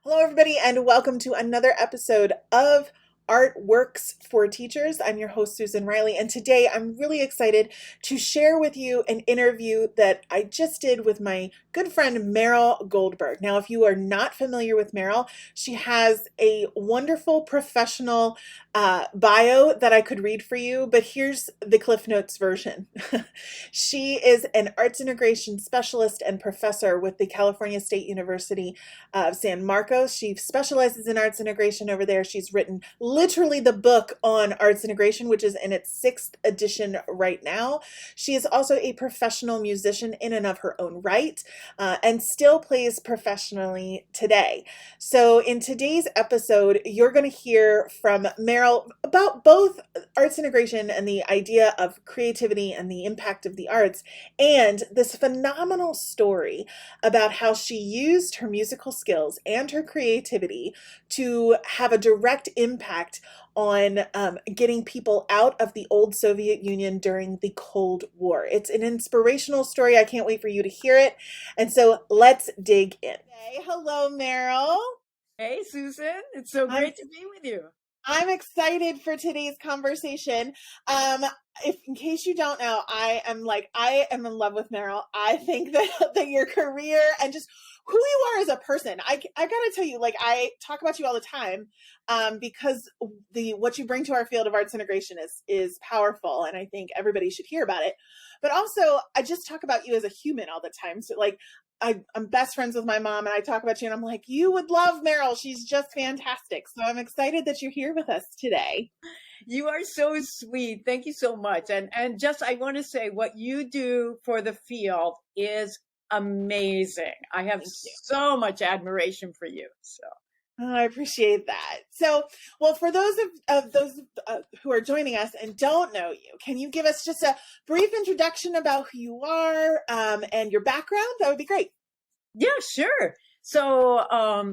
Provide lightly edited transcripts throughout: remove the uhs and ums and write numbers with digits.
Hello, everybody, and welcome to another episode of Art Works for Teachers. I'm your host, Susan Riley, and today I'm really excited to share with you an interview that I just did with my good friend, Merryl Goldberg. Now, if you are not familiar with Merryl, she has a wonderful professional bio that I could read for you, but here's the Cliff Notes version. She is an arts integration specialist and professor with the California State University of San Marcos. She specializes in arts integration over there. She's written literally the book on arts integration, which is in its sixth edition right now. She is also a professional musician in and of her own right, and still plays professionally today. So in today's episode, you're going to hear from Merryl about both arts integration and the idea of creativity and the impact of the arts, and this phenomenal story about how she used her musical skills and her creativity to have a direct impact on getting people out of the old Soviet Union during the Cold War. It's an inspirational story. I can't wait for you to hear it. And so let's dig in. Hey, hello, Merryl. Hey, Susan. It's so I'm great to be with you. I'm excited for today's conversation. Um, if in case you don't know, I am in love with Merryl. I think that your career and just who you are as a person, I gotta tell you, like I talk about you all the time, because the what you bring to our field of arts integration is powerful, and I think everybody should hear about it. But also, I just talk about you as a human all the time. So like I'm best friends with my mom, and I talk about you, and I'm like, you would love Merryl. She's just fantastic. So I'm excited that you're here with us today. You are so sweet. Thank you so much. And just I want to say what you do for the field is amazing. I have Thank you. so much admiration for you. So Oh, I appreciate that. So, well, for those of those who are joining us and don't know you, can you give us just a brief introduction about who you are, and your background? That would be great. yeah, sure. So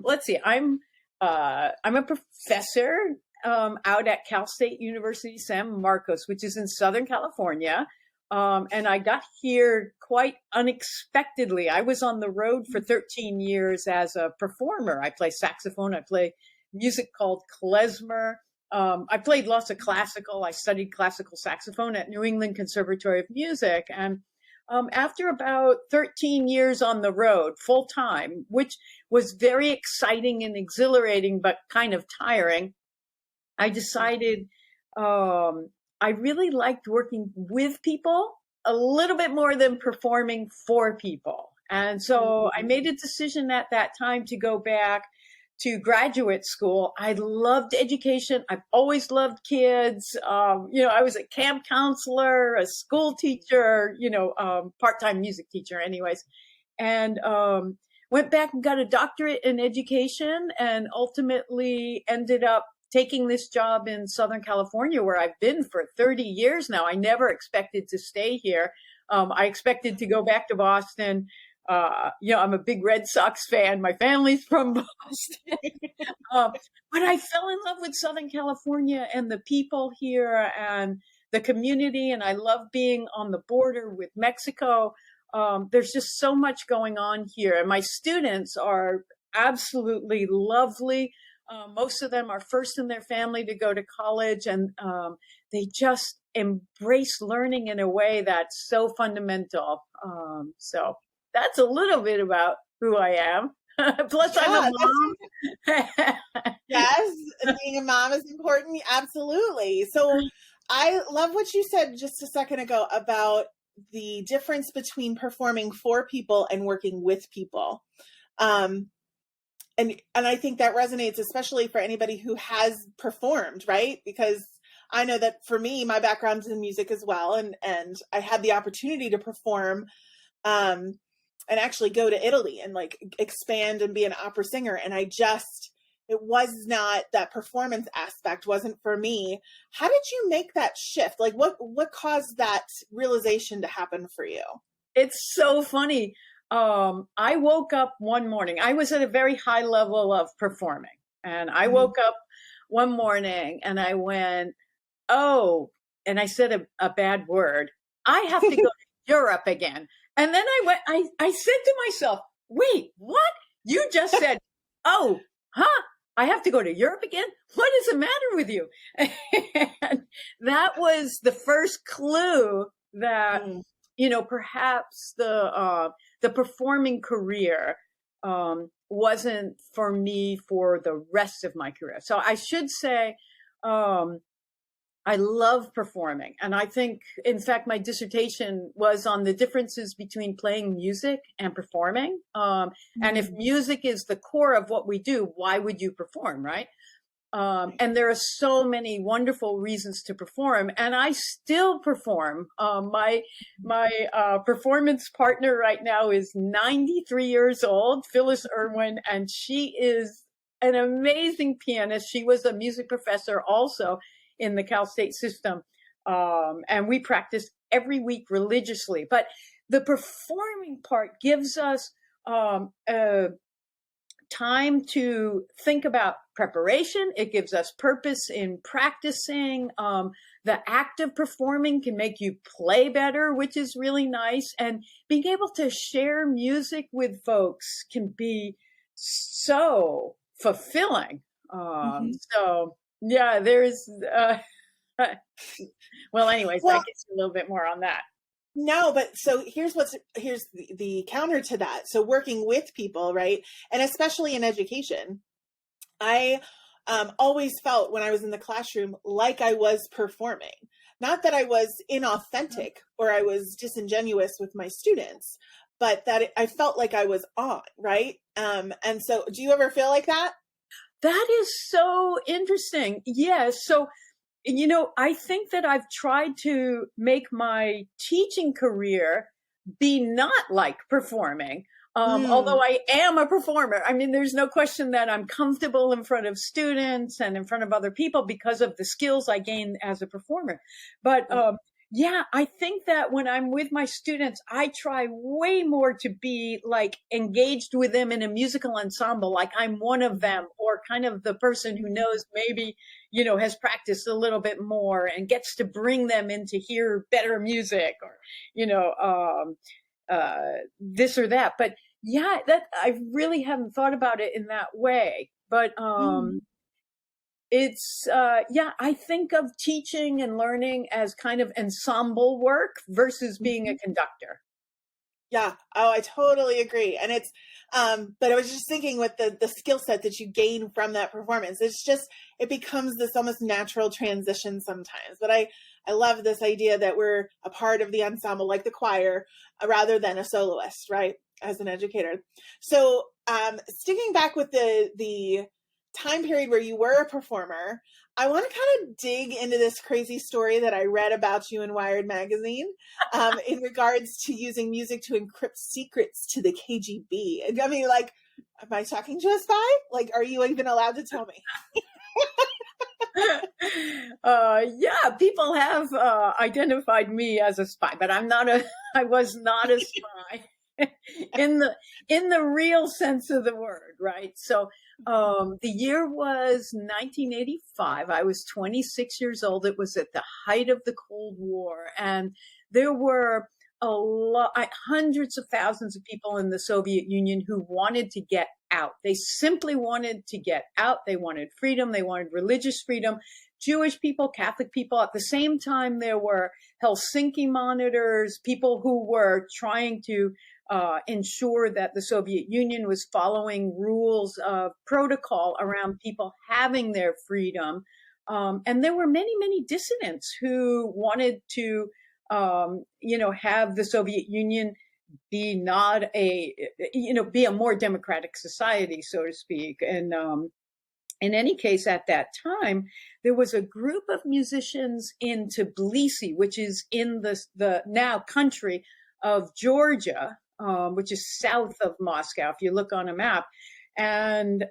let's see. I'm a professor out at Cal State University San Marcos, which is in Southern California. And I got here quite unexpectedly. I was on the road for 13 years as a performer. I play saxophone. I play music called klezmer. I played lots of classical. I studied classical saxophone at New England Conservatory of Music. And after about 13 years on the road, full time, which was very exciting and exhilarating, but kind of tiring, I decided I really liked working with people a little bit more than performing for people. And so I made a decision at that time to go back to graduate school. I loved education. I've always loved kids. I was a camp counselor, a school teacher, part-time music teacher anyways. And went back and got a doctorate in education and ultimately ended up taking this job in Southern California, where I've been for 30 years now. I never expected to stay here. I expected to go back to Boston. I'm a big Red Sox fan. My family's from Boston. But I fell in love with Southern California and the people here and the community. And I love being on the border with Mexico. There's just so much going on here. And my students are absolutely lovely. Most of them are first in their family to go to college, and they just embrace learning in a way that's so fundamental. So that's a little bit about who I am. Plus, I'm a Yeah, mom. yes, and being a mom is important. Absolutely. So I love what you said just a second ago about the difference between performing for people and working with people. Um, and I think that resonates especially for anybody who has performed, right? Because I know that for me, my background's in music as well, and I had the opportunity to perform, um, and actually go to Italy and like expand and be an opera singer, and it was not, that performance aspect wasn't for me. How did you make that shift? Like what caused that realization to happen for you? It's so funny. I woke up one morning. I was at a very high level of performing, and I Mhm. woke up one morning and I went, "Oh," and I said a bad word. I have to go to Europe again. And then I said to myself, "Wait, what? You just said, oh." huh? I have to go to Europe again? What is the matter with you? And that was the first clue that, Mm. perhaps the performing career wasn't for me for the rest of my career. So I should say, um, I love performing. And I think, in fact, my dissertation was on the differences between playing music and performing. And if Mm. music is the core of what we do, why would you perform, right? And there are so many wonderful reasons to perform, and I still perform. My performance partner right now is 93 years old, Phyllis Irwin, and she is an amazing pianist. She was a music professor also in the Cal State system, and we practice every week religiously. But the performing part gives us a time to think about preparation. It gives us purpose in practicing. The act of performing can make you play better, which is really nice. And being able to share music with folks can be so fulfilling. Mhm. So, yeah, there's, well, anyways, that Well, gets a little bit more on that. no, but so here's the counter to that. So working with people, right? And especially in education, I always felt when I was in the classroom like I was performing. Not that I was inauthentic or I was disingenuous with my students, but that I felt like I was on, right? And so do you ever feel like that? That is so interesting. Yes. So, I think that I've tried to make my teaching career be not like performing. Although Mm. I am a performer. I mean, there's no question that I'm comfortable in front of students and in front of other people because of the skills I gained as a performer. But yeah, I think that when I'm with my students, I try way more to be like engaged with them in a musical ensemble, like I'm one of them, or kind of the person who knows maybe, has practiced a little bit more and gets to bring them in to hear better music, or, you know, this or that. But yeah, that I really haven't thought about it in that way. But Mm. it's yeah, I think of teaching and learning as kind of ensemble work versus being a Mhm. conductor. Yeah. Oh, I totally agree. And it's, but I was just thinking with the skill set that you gain from that performance, it's just, it becomes this almost natural transition sometimes. But I love this idea that we're a part of the ensemble, like the choir, rather than a soloist, right? As an educator. So, sticking back with the time period where you were a performer, I want to kind of dig into this crazy story that I read about you in Wired magazine, in regards to using music to encrypt secrets to the KGB. And I mean, like, am I talking to a spy? Like, are you even allowed to tell me? Yeah, people have identified me as a spy, but I was not a spy in the real sense of the word, right? So, the year was 1985. I was 26 years old. It was at the height of the Cold War, and there were hundreds of thousands of people in the Soviet Union who wanted to get out. They simply wanted to get out. They wanted freedom. They wanted religious freedom. Jewish people, Catholic people. At the same time, there were Helsinki monitors, people who were trying to ensure that the Soviet Union was following rules of protocol around people having their freedom. And there were many, many dissidents who wanted to, have the Soviet Union be not a, be a more democratic society, so to speak. And in any case, at that time, there was a group of musicians in Tbilisi, which is in the now country of Georgia, which is south of Moscow, if you look on a map. And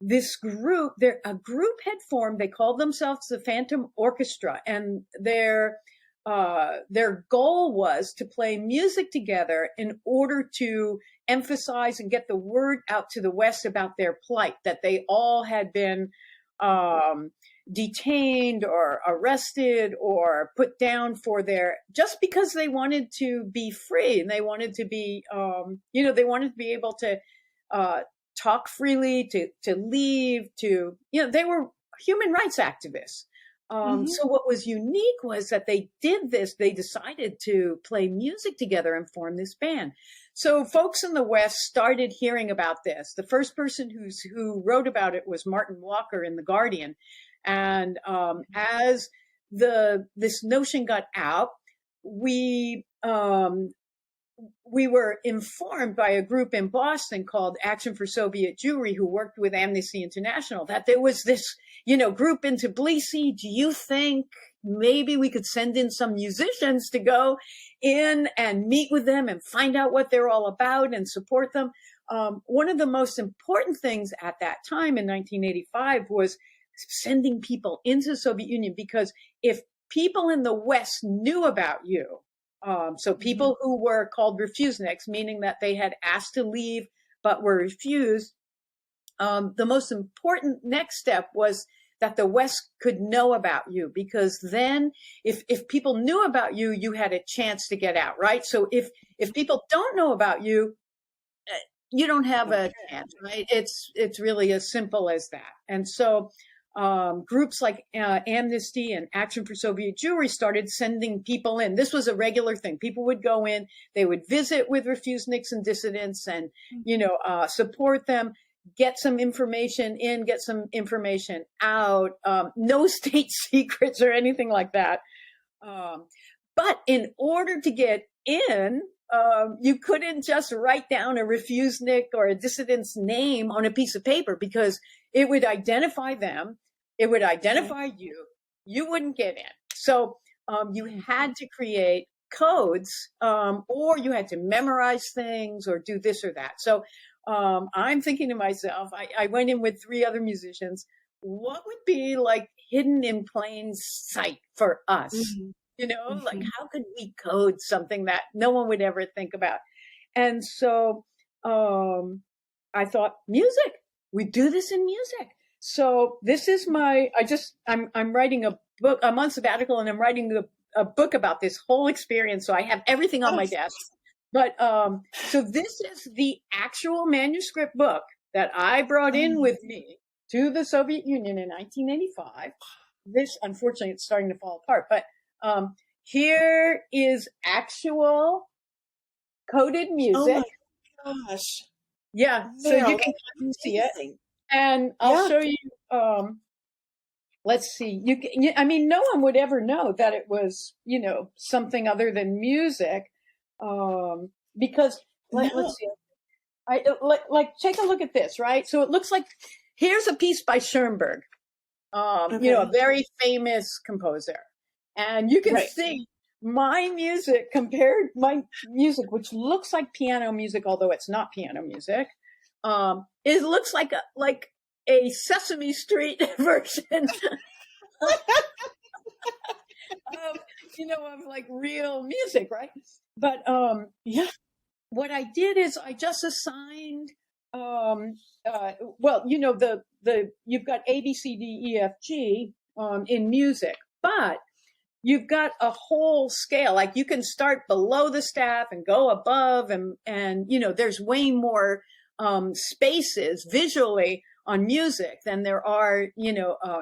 this group, a group had formed. They called themselves the Phantom Orchestra, and their goal was to play music together in order to emphasize and get the word out to the West about their plight, that they all had been detained or arrested or put down for just because they wanted to be free, and they wanted to be, they wanted to be able to talk freely, to leave, to, they were human rights activists. So what was unique was that they did this. They decided to play music together and form this band. So folks in the West started hearing about this. The first person who wrote about it was Martin Walker in The Guardian. And as this notion got out, we were informed by a group in Boston called Action for Soviet Jewry, who worked with Amnesty International, that there was this, group in Tbilisi. Do you think maybe we could send in some musicians to go in and meet with them and find out what they're all about and support them? One of the most important things at that time in 1985 was sending people into the Soviet Union, because if people in the West knew about you, so people who were called refuseniks, meaning that they had asked to leave but were refused, the most important next step was that the West could know about you, because then if people knew about you, you had a chance to get out, right? So if people don't know about you, you don't have a chance, right? It's really as simple as that. And so groups like Amnesty and Action for Soviet Jewry started sending people in. This was a regular thing. People would go in, they would visit with refuseniks and dissidents and, support them, get some information in, get some information out, no state secrets or anything like that. But in order to get in, you couldn't just write down a refusenik or a dissident's name on a piece of paper, because it would identify them. It would identify you. You wouldn't get in. So you had to create codes, or you had to memorize things or do this or that. So I'm thinking to myself, I went in with 3 other musicians. What would be like hidden in plain sight for us? Like how could we code something that no one would ever think about? And so I thought, music. We do this in music. So this is I'm writing a book. I'm on sabbatical, and I'm writing a book about this whole experience. So I have everything on my desk. But so this is the actual manuscript book that I brought in with me to the Soviet Union in 1985. This, unfortunately, it's starting to fall apart. But here is actual coded music. Oh my gosh. Yeah, so you can see it. And I'll show you, let's see, no one would ever know that it was, something other than music, because, let's see, take a look at this, right? So it looks like, here's a piece by Schoenberg, a very famous composer. And you can see my music, which looks like piano music, although it's not piano music. It looks like a Sesame Street version of like real music, right? But what I did is I just assigned you've got A, B, C, D, E, F, G in music, but you've got a whole scale. Like you can start below the staff and go above, and there's way more spaces visually on music than there are,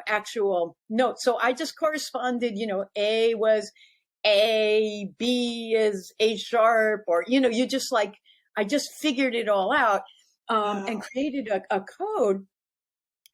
actual notes. So I just corresponded, A was A, B is A sharp, or, I just figured it all out and created a code.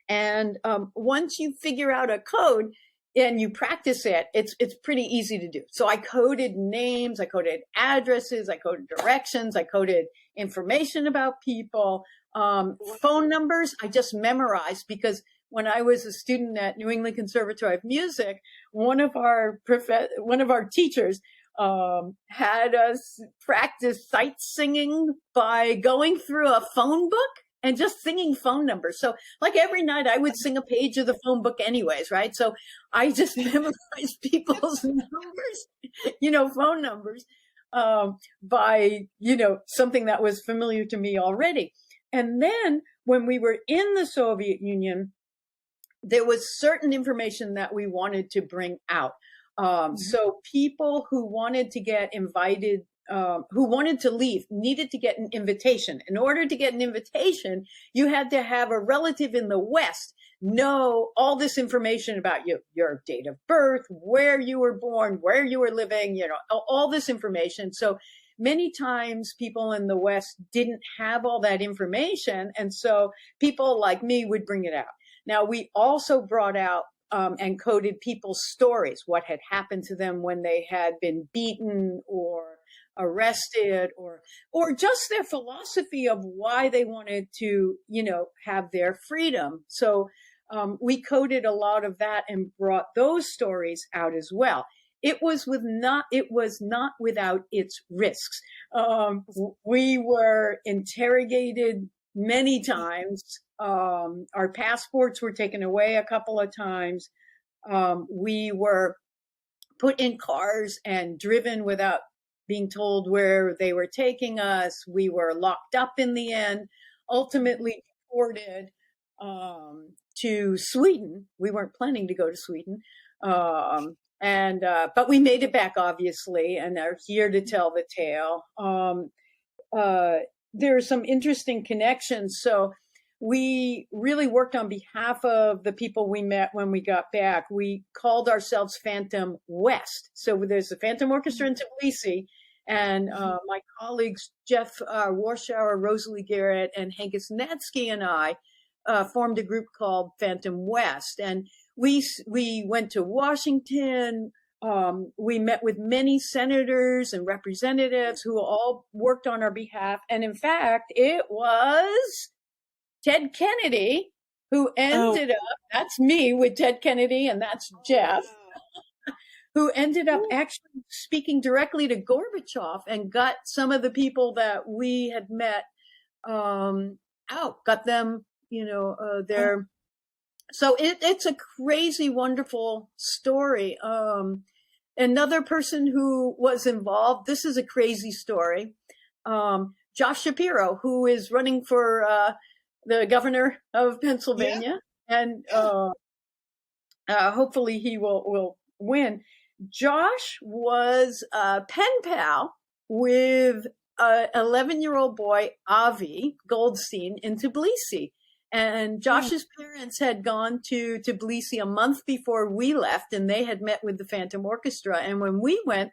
And once you figure out a code and you practice it, it's pretty easy to do. So I coded names, I coded addresses, I coded directions, I coded information about people, phone numbers. I just memorized, because when I was a student at New England Conservatory of Music, one of our teachers had us practice sight singing by going through a phone book and just singing phone numbers. So like every night I would sing a page of the phone book anyways, right? So I just memorized people's numbers, phone numbers, by, something that was familiar to me already. And then when we were in the Soviet Union, there was certain information that we wanted to bring out. So people who wanted to get invited who wanted to leave needed to get an invitation. In order to get an invitation, you had to have a relative in the West know all this information about you, your date of birth, where you were born, where you were living, all this information. So many times people in the West didn't have all that information. And so people like me would bring it out. Now, we also brought out and coded people's stories, what had happened to them when they had been beaten or arrested, or just their philosophy of why they wanted to, have their freedom. So we coded a lot of that and brought those stories out as well. It was not without its risks. We were interrogated many times. Our passports were taken away a couple of times. We were put in cars and driven without being told where they were taking us. We were locked up in the end, ultimately deported to Sweden. We weren't planning to go to Sweden. But we made it back, obviously, and are here to tell the tale. There are some interesting connections. So we really worked on behalf of the people we met when we got back. We called ourselves Phantom West. So there's the Phantom Orchestra in Tbilisi, and my colleagues, Jeff Warshauer, Rosalie Garrett, and Henkes Netsky and I formed a group called Phantom West. And we went to Washington. We met with many senators and representatives who all worked on our behalf. And in fact, it was Ted Kennedy who ended up, that's me with Ted Kennedy, and that's Jeff, who ended up actually speaking directly to Gorbachev and got some of the people that we had met out, got them, their... So it's a crazy, wonderful story. Another person who was involved, this is a crazy story. Josh Shapiro, who is running for the governor of Pennsylvania, and hopefully he will win. Josh was a pen pal with an 11-year-old boy, Avi Goldstein, in Tbilisi. And Josh's parents had gone to Tbilisi a month before we left, and they had met with the Phantom Orchestra. And when we went,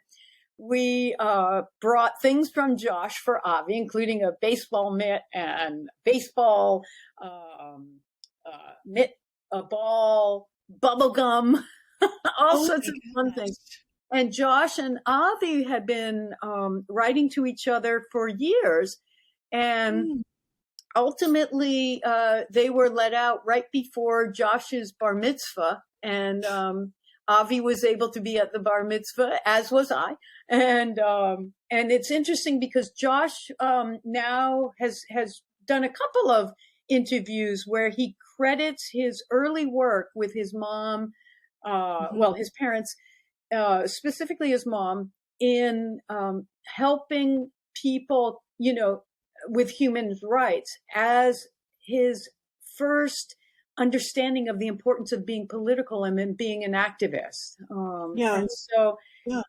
we brought things from Josh for Avi, including a baseball mitt and baseball mitt, a ball, bubble gum, all sorts of fun things. And Josh and Avi had been writing to each other for years, and ultimately, they were let out right before Josh's bar mitzvah, and Avi was able to be at the bar mitzvah, as was I. And it's interesting because Josh now has done a couple of interviews where he credits his early work with his mom, his parents, specifically his mom, in helping people, with human rights as his first understanding of the importance of being political and then being an activist. And so, the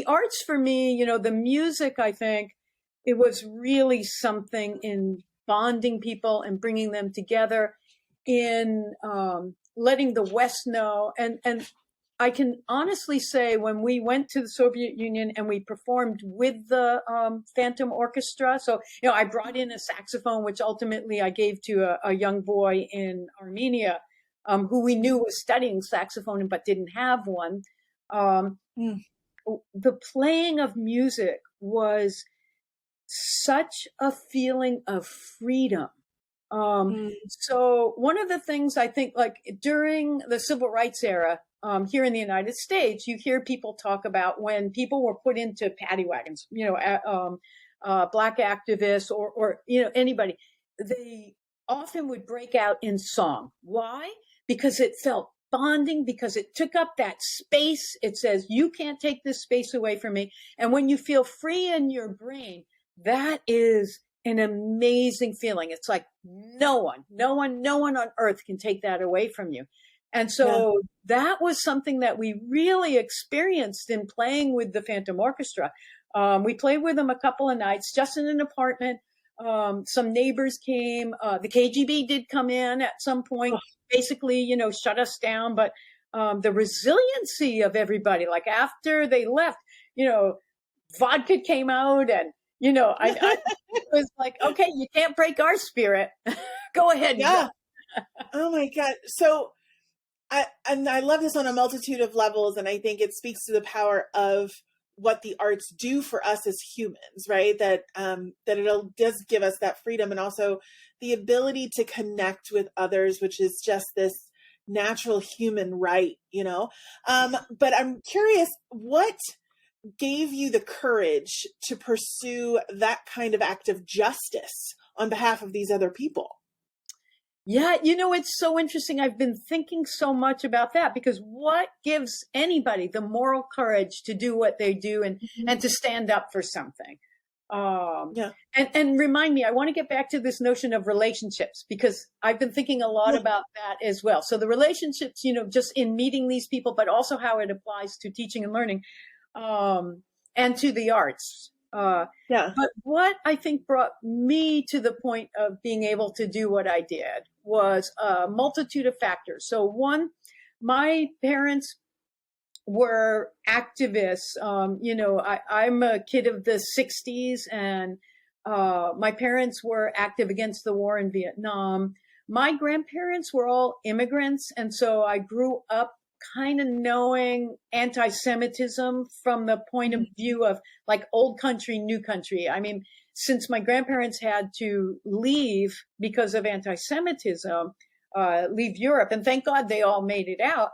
arts for me, the music, I think it was really something in bonding people and bringing them together, in letting the West know. And I can honestly say, when we went to the Soviet Union and we performed with the Phantom Orchestra, so, I brought in a saxophone, which ultimately I gave to a young boy in Armenia who we knew was studying saxophone but didn't have one. The playing of music was such a feeling of freedom. So one of the things I think, like during the civil rights era, here in the United States, you hear people talk about when people were put into paddy wagons, black activists or anybody, they often would break out in song. Why? Because it felt bonding, because it took up that space. It says, you can't take this space away from me. And when you feel free in your brain, that is an amazing feeling. It's like no one on earth can take that away from you. And Yeah. so that was something that we really experienced in playing with the Phantom Orchestra. We played with them a couple of nights just in an apartment. Some neighbors came. The KGB did come in at some point, basically, shut us down. But the resiliency of everybody, like after they left, vodka came out, and I was like, okay, you can't break our spirit. Go ahead. Yeah. Oh my God. So I love this on a multitude of levels, and I think it speaks to the power of what the arts do for us as humans, right? That it does give us that freedom, and also the ability to connect with others, which is just this natural human right, But I'm curious, what gave you the courage to pursue that kind of act of justice on behalf of these other people? Yeah, it's so interesting. I've been thinking so much about that, because what gives anybody the moral courage to do what they do and to stand up for something? Yeah. And remind me, I want to get back to this notion of relationships, because I've been thinking a lot about that as well. So the relationships, just in meeting these people, but also how it applies to teaching and learning, and to the arts. Yeah. But what I think brought me to the point of being able to do what I did was a multitude of factors. So one, my parents were activists. I'm a kid of the 60s, and my parents were active against the war in Vietnam. My grandparents were all immigrants, and so I grew up kind of knowing anti-Semitism from the point of view of like old country, new country. I mean, since my grandparents had to leave because of anti-Semitism, leave Europe, and thank God they all made it out.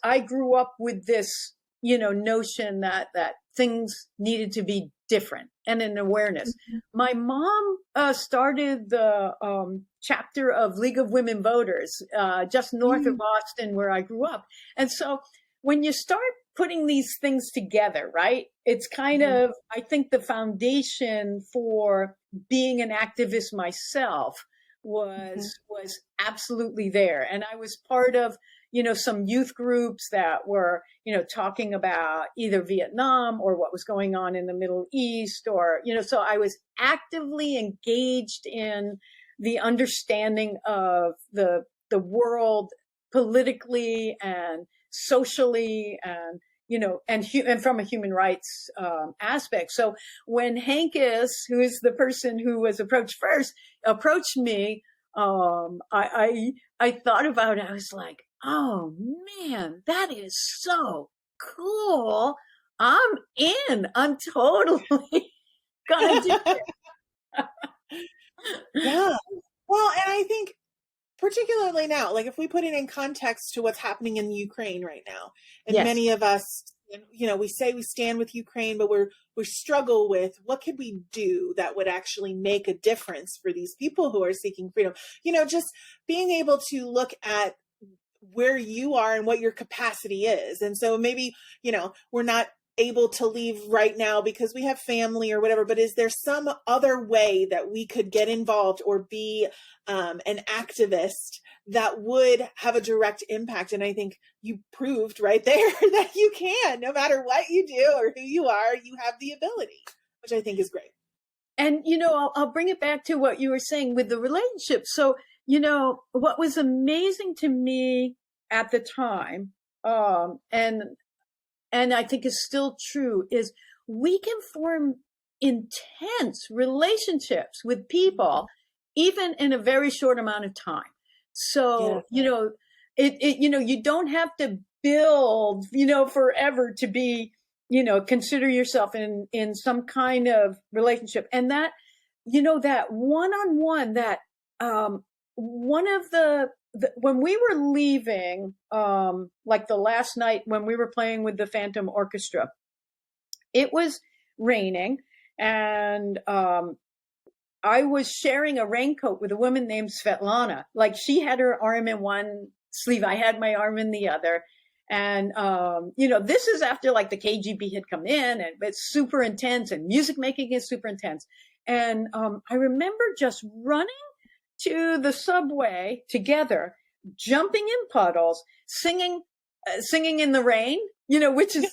I grew up with this, notion that things needed to be different, and an awareness. My mom started the chapter of League of Women Voters just north of Boston, where I grew up. And so when you start putting these things together, right, it's kind of, I think the foundation for being an activist myself was absolutely there. And I was part of some youth groups that were, talking about either Vietnam or what was going on in the Middle East, or, so I was actively engaged in the understanding of the world politically and socially, and, and from a human rights aspect. So when Hankus, who is the person who was approached first, approached me, I thought about it. I was like, oh man, that is so cool. I'm in. I'm totally gonna do it. Yeah. Well, and I think particularly now, like if we put it in context to what's happening in Ukraine right now, and Yes. many of us, we say we stand with Ukraine, but we struggle with what could we do that would actually make a difference for these people who are seeking freedom. Just being able to look at where you are and what your capacity is. And so maybe, we're not able to leave right now because we have family or whatever, but is there some other way that we could get involved or be an activist that would have a direct impact? And I think you proved right there that you can, no matter what you do or who you are, you have the ability, which I think is great. And, I'll bring it back to what you were saying with the relationship. So, what was amazing to me at the time, and I think is still true, is we can form intense relationships with people, even in a very short amount of time. So, you don't have to build, forever to be, consider yourself in some kind of relationship. And that, that one-on-one, that, one of the when we were leaving, like the last night when we were playing with the Phantom Orchestra, it was raining, and I was sharing a raincoat with a woman named Svetlana. Like, she had her arm in one sleeve, I had my arm in the other. And, this is after like the KGB had come in, and it's super intense, and music making is super intense. And I remember just running to the subway together, jumping in puddles, singing in the rain, which is,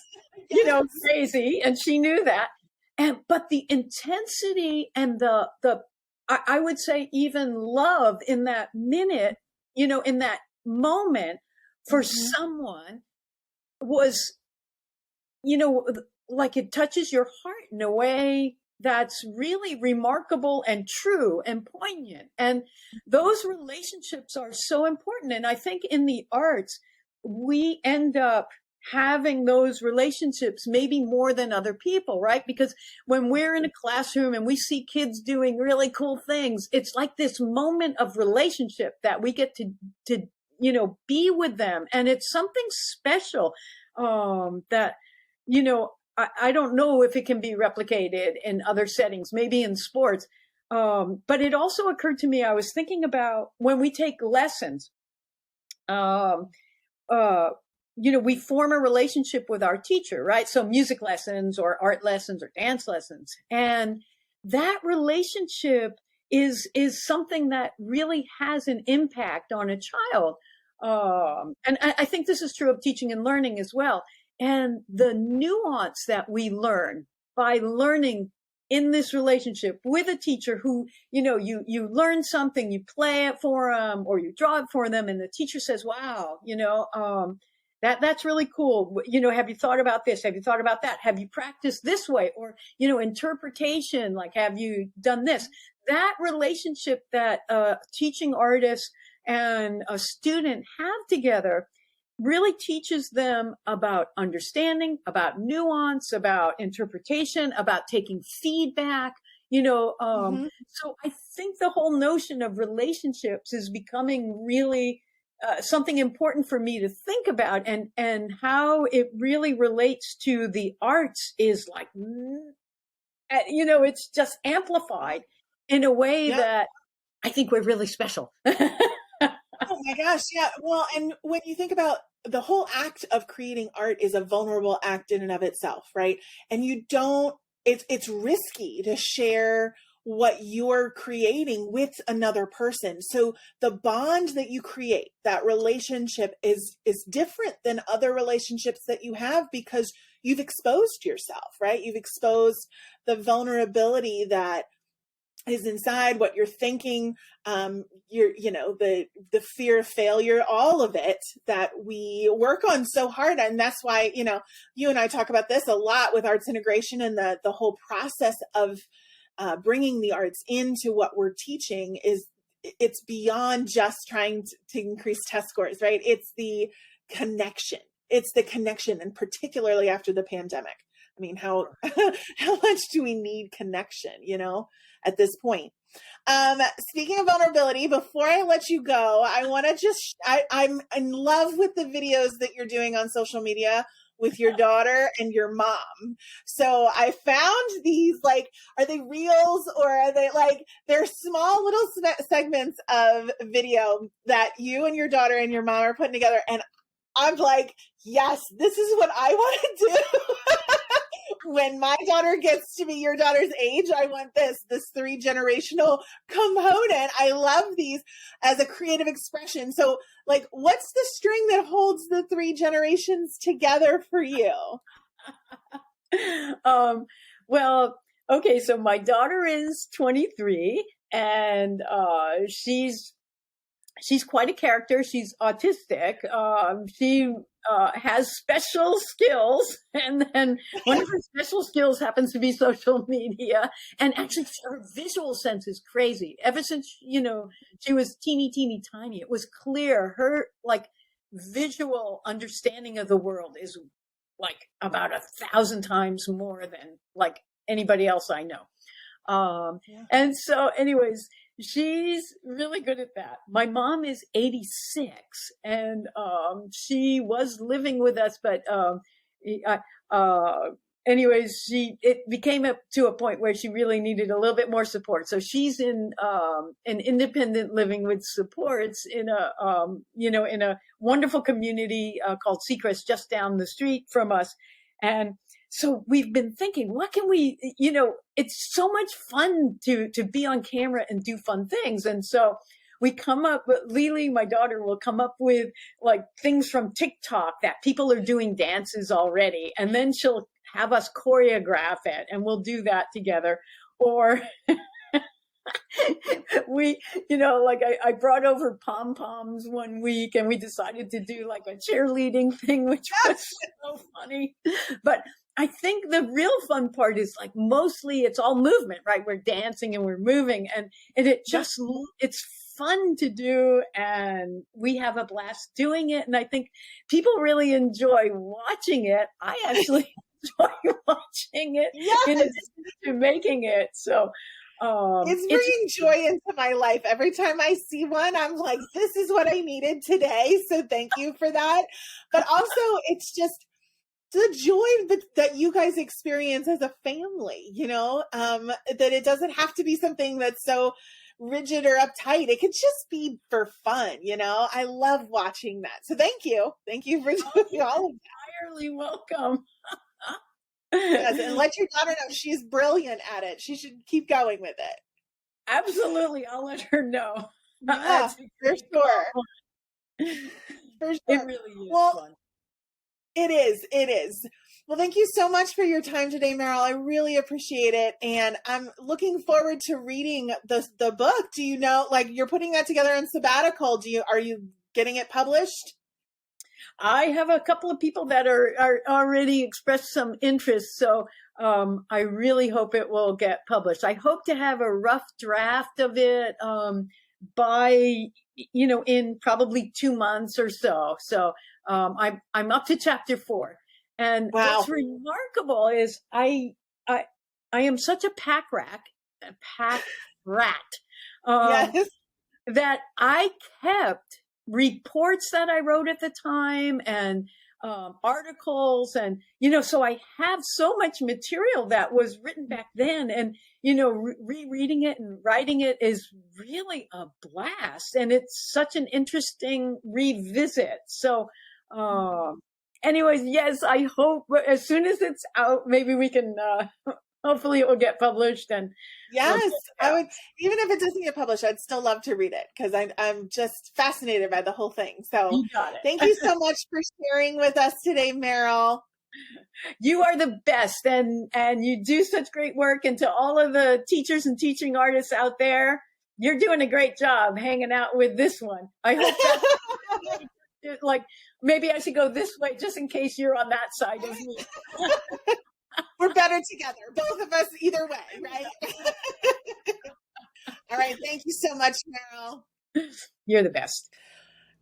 Yes. crazy. And she knew that. But the intensity and I would say even love in that minute, in that moment for someone was, like it touches your heart in a way that's really remarkable and true and poignant. And those relationships are so important. And I think in the arts, we end up having those relationships maybe more than other people, right? Because when we're in a classroom and we see kids doing really cool things, it's like this moment of relationship that we get to be with them. And it's something special that, I don't know if it can be replicated in other settings, maybe in sports. But it also occurred to me, I was thinking about when we take lessons, we form a relationship with our teacher, right? So music lessons or art lessons or dance lessons. And that relationship is something that really has an impact on a child. And I think this is true of teaching and learning as well. And the nuance that we learn by learning in this relationship with a teacher who, you learn something, you play it for them or you draw it for them. And the teacher says, wow, that's really cool. Have you thought about this? Have you thought about that? Have you practiced this way? Or, interpretation, like, have you done this? That relationship that a teaching artist and a student have together really teaches them about understanding, about nuance, about interpretation, about taking feedback, So I think the whole notion of relationships is becoming really something important for me to think about, and how it really relates to the arts is like, it's just amplified in a way that I think we're really special. Oh my gosh, yeah. Well, and when you think about the whole act of creating art is a vulnerable act in and of itself, right? And it's risky to share what you're creating with another person. So the bond that you create, that relationship is different than other relationships that you have because you've exposed yourself, right? You've exposed the vulnerability that is inside, what you're thinking, the fear of failure, all of it that we work on so hard. And that's why, you and I talk about this a lot with arts integration and the whole process of bringing the arts into what we're teaching it's beyond just trying to increase test scores, right? It's the connection. It's the connection. And particularly after the pandemic, I mean, how much do we need connection, at this point? Speaking of vulnerability, before I let you go, I want to I'm in love with the videos that you're doing on social media with your daughter and your mom. So I found these, like, are they reels or are they they're small little segments of video that you and your daughter and your mom are putting together. And I'm like, yes, this is what I want to do. When my daughter gets to be your daughter's age, I want this 3-generational component. I love these as a creative expression. So, what's the string that holds the 3 generations together for you? Well, okay, so my daughter is 23 and she's quite a character. She's autistic. She has special skills, and then one of her special skills happens to be social media. And actually, her visual sense is crazy. Ever since she was teeny tiny, it was clear her visual understanding of the world is about 1,000 times more than anybody else I know. And so, anyways. She's really good at that. My mom is 86 and she was living with us, but anyways, it became to a point where she really needed a little bit more support. So she's in an independent living with supports in a wonderful community called Seacrest, just down the street from us. And so we've been thinking, what can we, it's so much fun to be on camera and do fun things. And so we come up, Lily, my daughter, will come up with like things from TikTok that people are doing dances already. And then she'll have us choreograph it and we'll do that together. Or we, like I brought over pom poms one week and we decided to do like a cheerleading thing, which was so funny. But I think the real fun part is like mostly it's all movement, right? We're dancing and we're moving and it's fun to do and we have a blast doing it. And I think people really enjoy watching it. I actually enjoy watching it in addition to making it. So it's bringing joy into my life. Every time I see one, I'm like, this is what I needed today. So thank you for that. But also, it's just the joy that you guys experience as a family, that it doesn't have to be something that's so rigid or uptight. It could just be for fun. I love watching that. So thank you. Thank you for doing all of that. Entirely welcome. Yes, and let your daughter know she's brilliant at it. She should keep going with it. Absolutely. I'll let her know. Yeah, for sure. For sure. It really is fun. It is. It is. Well, thank you so much for your time today, Merrill. I really appreciate it. And I'm looking forward to reading the book. Do you know, like you're putting that together on sabbatical. Are you getting it published? I have a couple of people that are already expressed some interest. So I really hope it will get published. I hope to have a rough draft of it by, in probably 2 months or so. So I'm up to chapter 4. And what's remarkable is I am such a pack rat, yes. that I kept reports that I wrote at the time and articles and, so I have so much material that was written back then and, rereading it and writing it is really a blast. And it's such an interesting revisit. So, anyways, yes, I hope as soon as it's out, maybe we can, hopefully it will get published. And yes, I would, even if it doesn't get published, I'd still love to read it because I'm just fascinated by the whole thing. So you got it. Thank you so much for sharing with us today, Merrill. You are the best and you do such great work. And to all of the teachers and teaching artists out there, you're doing a great job hanging out with this one. I hope that like maybe I should go this way just in case you're on that side of me. We're better together, both of us, either way, right? All right. Thank you so much, Merrill. You're the best.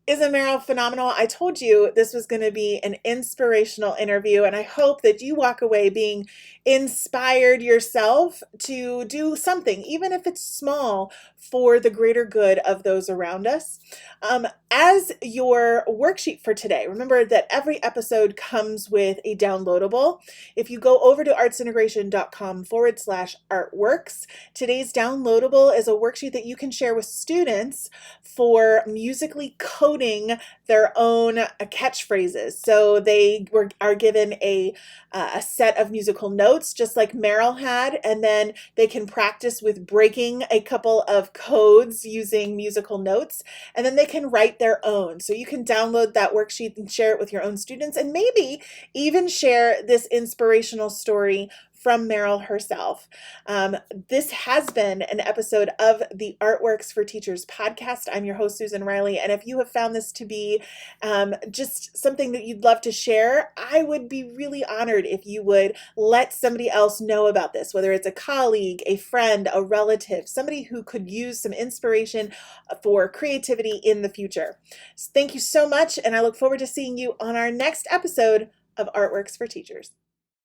Isn't Merrill phenomenal? I told you this was going to be an inspirational interview, and I hope that you walk away being inspired yourself to do something, even if it's small, for the greater good of those around us. As your worksheet for today, remember that every episode comes with a downloadable. If you go over to artsintegration.com/artworks, today's downloadable is a worksheet that you can share with students for musically coding their own catchphrases. So they are given a set of musical notes, just like Merrill had, and then they can practice with breaking a couple of codes using musical notes, and then they can write their own. So you can download that worksheet and share it with your own students, and maybe even share this inspirational story from Merrill herself. This has been an episode of the Artworks for Teachers podcast. I'm your host, Susan Riley, and if you have found this to be just something that you'd love to share, I would be really honored if you would let somebody else know about this, whether it's a colleague, a friend, a relative, somebody who could use some inspiration for creativity in the future. So thank you so much, and I look forward to seeing you on our next episode of Artworks for Teachers.